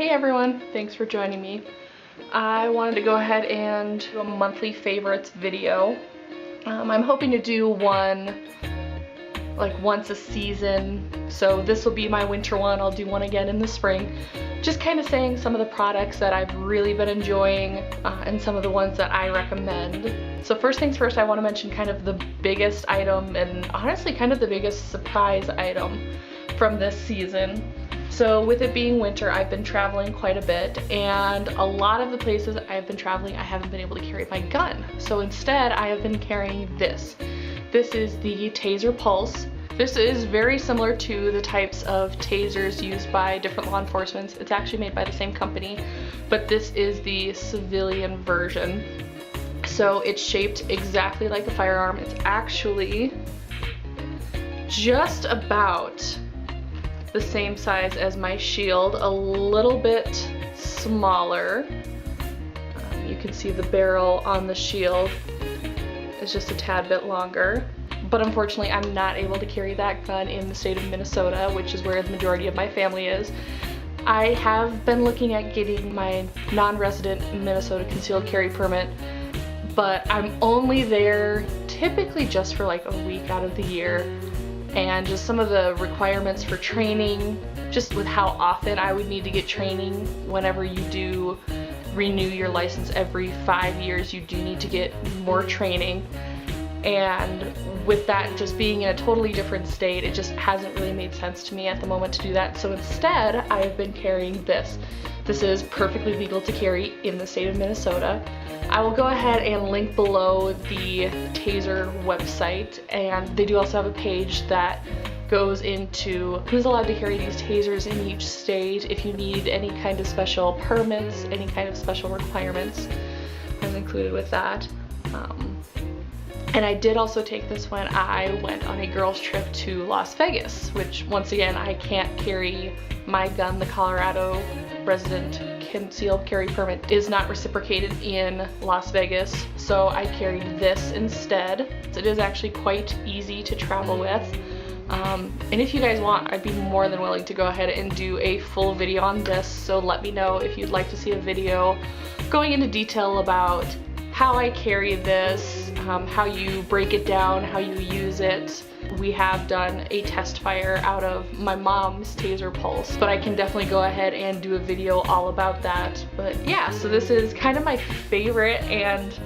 Hey everyone, thanks for joining me. I wanted to go ahead and do a monthly favorites video. I'm hoping to do one like once a season, so this will be my winter one. I'll do one again in the spring. Just kind of saying some of the products that I've really been enjoying and some of the ones that I recommend. So first things first, I want to mention kind of the biggest item and honestly kind of the biggest surprise item from this season. So with it being winter, I've been traveling quite a bit, and a lot of the places I've been traveling, I haven't been able to carry my gun. So instead, I have been carrying this. This is the Taser Pulse. This is very similar to the types of tasers used by different law enforcement. It's actually made by the same company, but this is the civilian version. So it's shaped exactly like a firearm. It's actually just about the same size as my shield, a little bit smaller. You can see the barrel on the shield is just a tad bit longer, but unfortunately I'm not able to carry that gun in the state of Minnesota, which is where the majority of my family is. I have been looking at getting my non-resident Minnesota concealed carry permit, but I'm only there typically just for like a week out of the year. And just some of the requirements for training, just with how often I would need to get training. Whenever you do renew your license every 5 years, you do need to get more training. And with that just being in a totally different state, it just hasn't really made sense to me at the moment to do that. So instead, I have been carrying this. This is perfectly legal to carry in the state of Minnesota. I will go ahead and link below the Taser website, and they do also have a page that goes into who's allowed to carry these tasers in each state, if you need any kind of special permits, any kind of special requirements is included with that. And I did also take this when I went on a girls trip to Las Vegas, which once again, I can't carry my gun. The Colorado resident concealed carry permit is not reciprocated in Las Vegas, so I carried this instead. It is actually quite easy to travel with. And if you guys want, I'd be more than willing to go ahead and do a full video on this, so let me know if you'd like to see a video going into detail about how I carry this, how you break it down, how you use it. We have done a test fire out of my mom's Taser Pulse, but I can definitely go ahead and do a video all about that. But yeah, so this is kind of my favorite and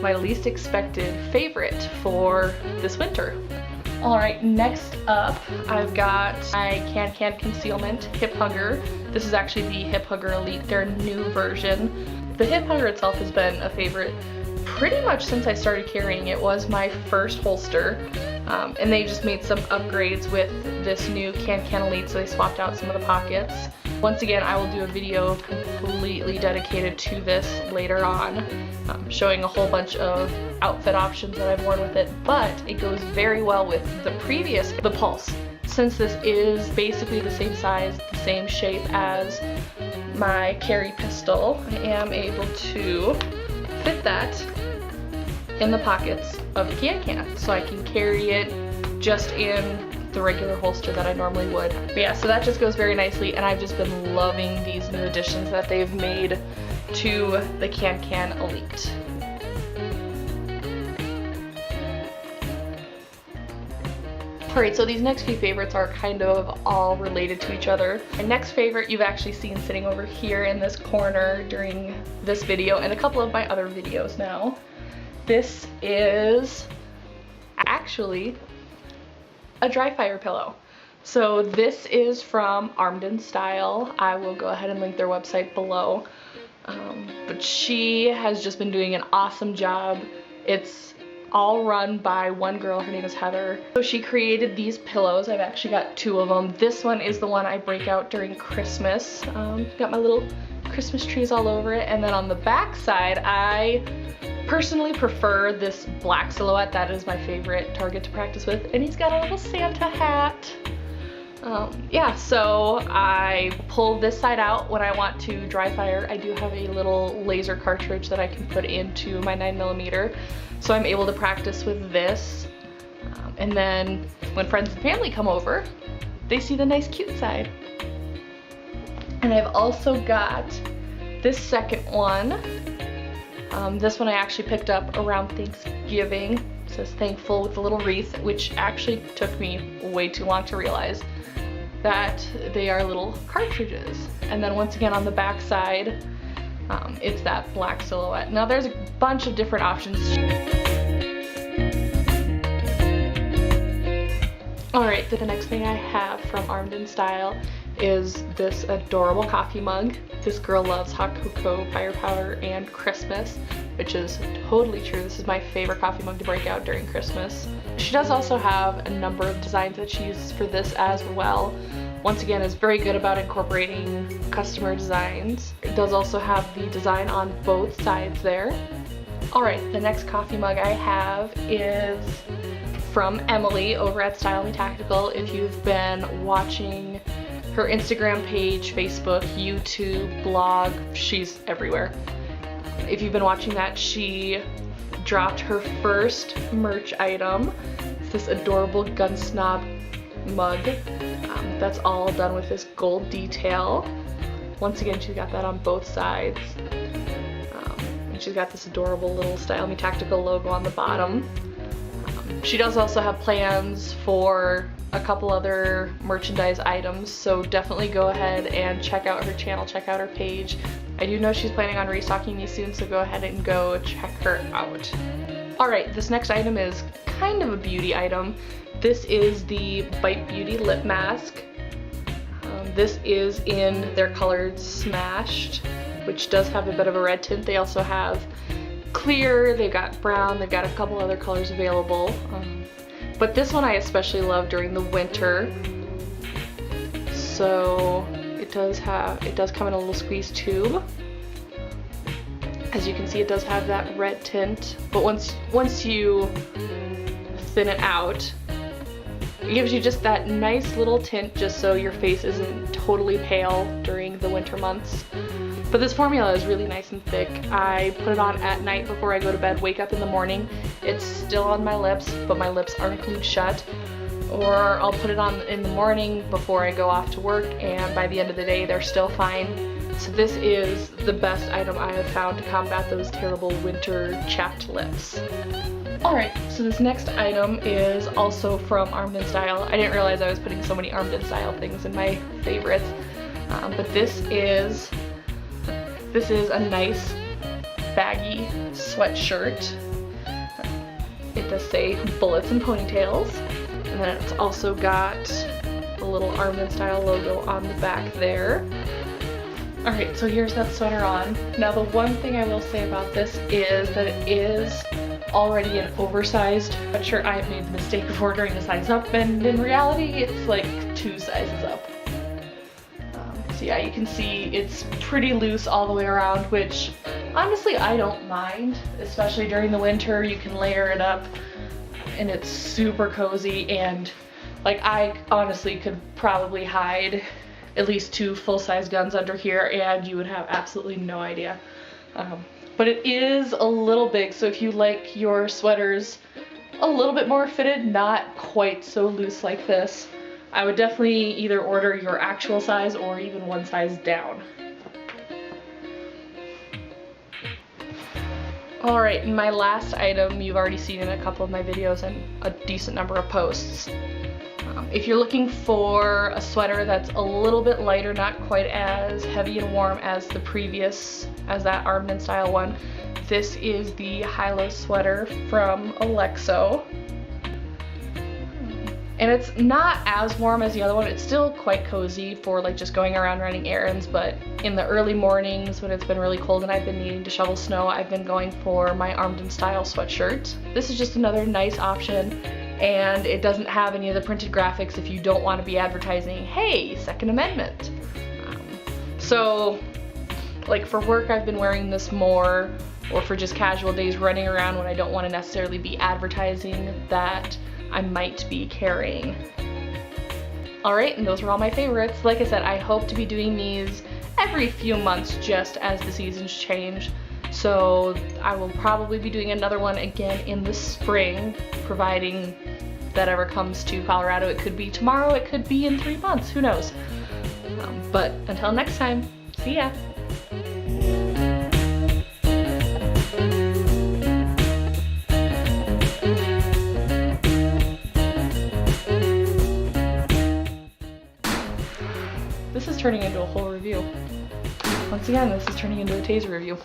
my least expected favorite for this winter. Alright, next up I've got my CanCan Concealment Hip Hugger. This is actually the Hip Hugger Elite, their new version. The Hip Hugger itself has been a favorite pretty much since I started carrying. It was my first holster, and they just made some upgrades with this new CanCan Elite, so they swapped out some of the pockets. Once again, I will do a video completely dedicated to this later on, showing a whole bunch of outfit options that I've worn with it, but it goes very well with the Pulse. Since this is basically the same size, the same shape as my carry pistol, I am able to fit that in the pockets of the CanCan, so I can carry it just in the regular holster that I normally would. But yeah, so that just goes very nicely, and I've just been loving these new additions that they've made to the CanCan Elite. Alright, so these next few favorites are kind of all related to each other. My next favorite you've actually seen sitting over here in this corner during this video and a couple of my other videos now. This is actually a dry fire pillow. So this is from Armed & Style. I will go ahead and link their website below. But she has just been doing an awesome job. It's all run by one girl, her name is Heather. So she created these pillows. I've actually got two of them. This one is the one I break out during Christmas. Got my little Christmas trees all over it, and then on the back side, I personally prefer this black silhouette. That is my favorite target to practice with, and he's got a little Santa hat. Yeah, so I pull this side out when I want to dry fire. I do have a little laser cartridge that I can put into my 9mm, so I'm able to practice with this. And then when friends and family come over, they see the nice cute side. And I've also got this second one. This one I actually picked up around Thanksgiving. It says thankful with a little wreath, which actually took me way too long to realize that they are little cartridges. And then once again on the back side, it's that black silhouette. Now there's a bunch of different options. Alright, the next thing I have from Armed & Style is this adorable coffee mug. This girl loves hot cocoa, firepower, and Christmas, which is totally true. This is my favorite coffee mug to break out during Christmas. She does also have a number of designs that she uses for this as well. Once again, is very good about incorporating customer designs. It does also have the design on both sides there. Alright, the next coffee mug I have is from Emily over at StyleMeTactical. If you've been watching her Instagram page, Facebook, YouTube, blog, she's everywhere. If you've been watching that, she dropped her first merch item. It's this adorable GunSnob mug. That's all done with this gold detail. Once again, she's got that on both sides. And she's got this adorable little StyleMeTactical logo on the bottom. She does also have plans for a couple other merchandise items, so definitely go ahead and check out her channel, check out her page. I do know she's planning on restocking these soon, so go ahead and go check her out. Alright, this next item is kind of a beauty item. This is the Bite Beauty Lip Mask. This is in their colored Smashed, which does have a bit of a red tint. They also have clear, they've got brown, they've got a couple other colors available. But this one I especially love during the winter. So it does come in a little squeeze tube. As you can see, it does have that red tint, but once you thin it out, it gives you just that nice little tint just so your face isn't totally pale during the winter months. But this formula is really nice and thick. I put it on at night before I go to bed, wake up in the morning. It's still on my lips, but my lips aren't glued shut. Or I'll put it on in the morning before I go off to work, and by the end of the day they're still fine. So this is the best item I have found to combat those terrible winter chapped lips. Alright, so this next item is also from Armed & Style. I didn't realize I was putting so many Armed & Style things in my favorites. But this is a nice baggy sweatshirt. It does say Bullets and Ponytails. And then it's also got the little Armed & Style logo on the back there. Alright, so here's that sweater on. Now the one thing I will say about this is that it is already an oversized sweatshirt. I have made the mistake of ordering a size up, and in reality it's like 2 sizes up. So yeah, you can see it's pretty loose all the way around, which honestly I don't mind, especially during the winter. You can layer it up and it's super cozy, and like I honestly could probably hide at least 2 full-size guns under here and you would have absolutely no idea. But it is a little big, so if you like your sweaters a little bit more fitted, not quite so loose like this, I would definitely either order your actual size or even 1 size down. Alright, my last item you've already seen in a couple of my videos and a decent number of posts. If you're looking for a sweater that's a little bit lighter, not quite as heavy and warm as the previous, as that Armed & Style one, this is the high-low sweater from Alexo. And it's not as warm as the other one. It's still quite cozy for like just going around running errands, but in the early mornings when it's been really cold and I've been needing to shovel snow, I've been going for my Armed & Style sweatshirt. This is just another nice option, and it doesn't have any of the printed graphics if you don't want to be advertising, hey, Second Amendment. So like for work I've been wearing this more, or for just casual days running around when I don't want to necessarily be advertising that I might be carrying. Alright, and those were all my favorites. Like I said, I hope to be doing these every few months just as the seasons change. So I will probably be doing another one again in the spring, providing that ever comes to Colorado. It could be tomorrow, it could be in 3 months, who knows. But until next time, see ya! This is turning into a whole review. Once again, this is turning into a Taser review.